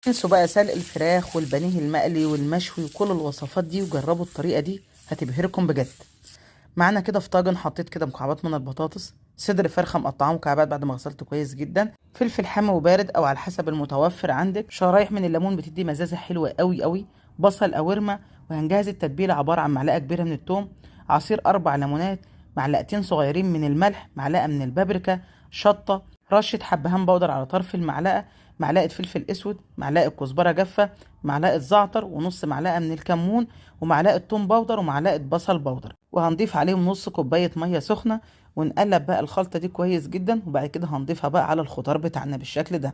انسوا بقى سلق الفراخ والبانيه المقلي والمشوي وكل الوصفات دي وجربوا الطريقة دي هتبهركم بجد. معانا كده في طاجن حطيت كده مكعبات من البطاطس، صدر فرخة مقطعاه مكعبات بعد ما غسلته كويس جدا، فلفل حامي وبارد او على حسب المتوفر عندك، شرايح من الليمون بتدي مزازة حلوة قوي قوي، بصل او ورمة. وهنجهز التتبيلة عبارة عن معلقة كبيرة من الثوم، عصير 4 ليمونات، معلقتين صغيرين من الملح، معلقة من البابريكا، شطة، رشة حبهان بودر على طرف المعلقة، معلقة فلفل اسود، معلقة كزبرة جافة، معلقة زعتر، ونص معلقة من الكمون، ومعلقة توم باودر، ومعلقة بصل باودر. وهنضيف عليهم نص كوباية مية سخنة، ونقلب بقى الخلطة دي كويس جدا. وبعد كده هنضيفها بقى على الخضار بتاعنا بالشكل ده.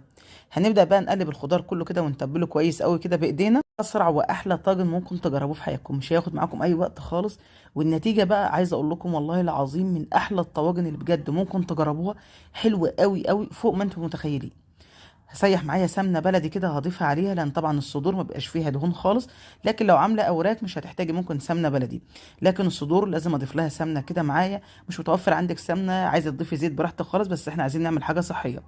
هنبدأ بقى نقلب الخضار كله كده ونتبله كويس قوي كده بإيدينا. أسرع وأحلى طاجن ممكن تجربوه في حياتكم، مش هياخد معاكم أي وقت خالص. والنتيجة بقى عايزة أقول لكم والله العظيم من أحلى الطواجن اللي بجد ممكن تجربوها. حلوة قوي قوي فوق ما أنتم متخيلين. هسيح معايا سمنه بلدي كده هضيفها عليها، لان طبعا الصدور ما بيبقاش فيها دهون خالص. لكن لو عامله اوراق مش هتحتاجي ممكن سمنه بلدي. لكن الصدور لازم اضيف لها سمنه كده معايا. مش متوفر عندك سمنه عايزه تضيفي زيت براحتك خالص، بس احنا عايزين نعمل حاجه صحيه.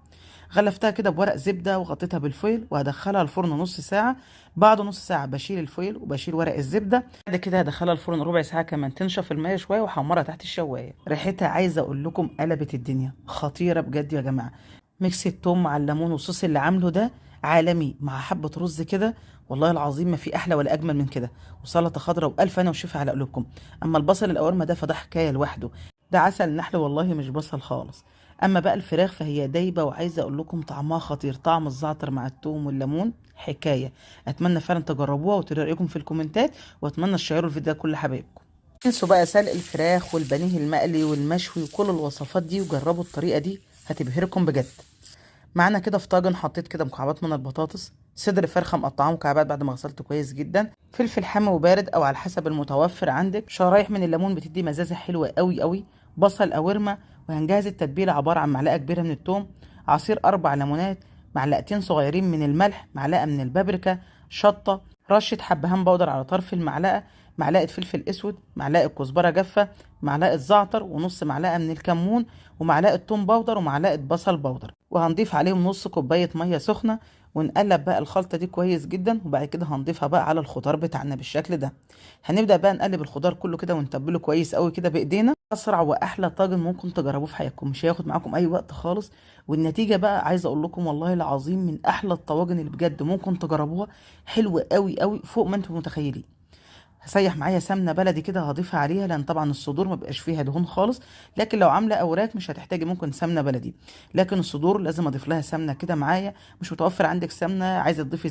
غلفتها كده بورق زبده وغطيتها بالفويل وهدخلها الفرن نص ساعه. بعد نص ساعه بشيل الفويل وبشيل ورق الزبده. بعد كده هدخلها الفرن ربع ساعه كمان تنشف الميه شويه واحمرها تحت الشوايه. ريحتها عايزه اقول لكم قلبت الدنيا، خطيره بجد يا جماعه. ميكس التوم مع الليمون والصوص اللي عامله ده عالمي، مع حبة رز كده. والله العظيم ما في أحلى ولا أجمل من كده. وسلطة خضراء وألف أنا وشفا على قلوبكم. أما البصل الأورمة ده فده حكاية لوحده. ده عسل نحل والله مش بصل خالص. أما بقى الفراخ فهي دايبة، وعايزة أقول لكم طعمها خطير، طعم الزعتر مع التوم والليمون حكاية. أتمنى فعلا تجربوها وتقولوا رأيكم في الكومنتات، وأتمنى تشيروا الفيديو ده لكل حبايبكم. انسوا بقى سلق الفراخ والبانيه المقلي والمشوي وكل الوصفات دي وجربوا الطريقة دي هتبهركم بجد. معانا كده في طاجن حطيت كده مكعبات من البطاطس، صدر فرخه مقطعاه مكعبات بعد ما غسلته كويس جدا، فلفل حامي وبارد او على حسب المتوفر عندك، شرايح من الليمون بتدي مزازه حلوه قوي قوي، بصل او ورمه. وهنجهز التتبيله عباره عن معلقه كبيره من الثوم، عصير 4 ليمونات، معلقتين صغيرين من الملح، معلقه من البابريكا، شطه، رشه حبهان بودر على طرف المعلقه، معلقه فلفل اسود، معلقه كزبره جافه، معلقه زعتر، ونص معلقه من الكمون، ومعلقه توم باودر، ومعلقه بصل باودر. وهنضيف عليهم نص كوبايه ميه سخنه، ونقلب بقى الخلطه دي كويس جدا. وبعد كده هنضيفها بقى على الخضار بتاعنا بالشكل ده. هنبدا بقى نقلب الخضار كله كده ونتبله كويس قوي كده بايدينا. اسرع واحلى طاجن ممكن تجربوه في حياتكم، مش هياخد معاكم اي وقت خالص. والنتيجه بقى عايزه اقول لكم والله العظيم من احلى الطواجن اللي بجد ممكن تجربوها. حلوه قوي قوي فوق ما انتم متخيلين. هسيح معايا سمنه بلدي كده هضيفها عليها، لان طبعا الصدور ما بيبقاش فيها دهون خالص. لكن لو عامله اوراق مش هتحتاجي ممكن سمنه بلدي. لكن الصدور لازم اضيف لها سمنه كده معايا. مش متوفر عندك سمنه عايزه تضيفي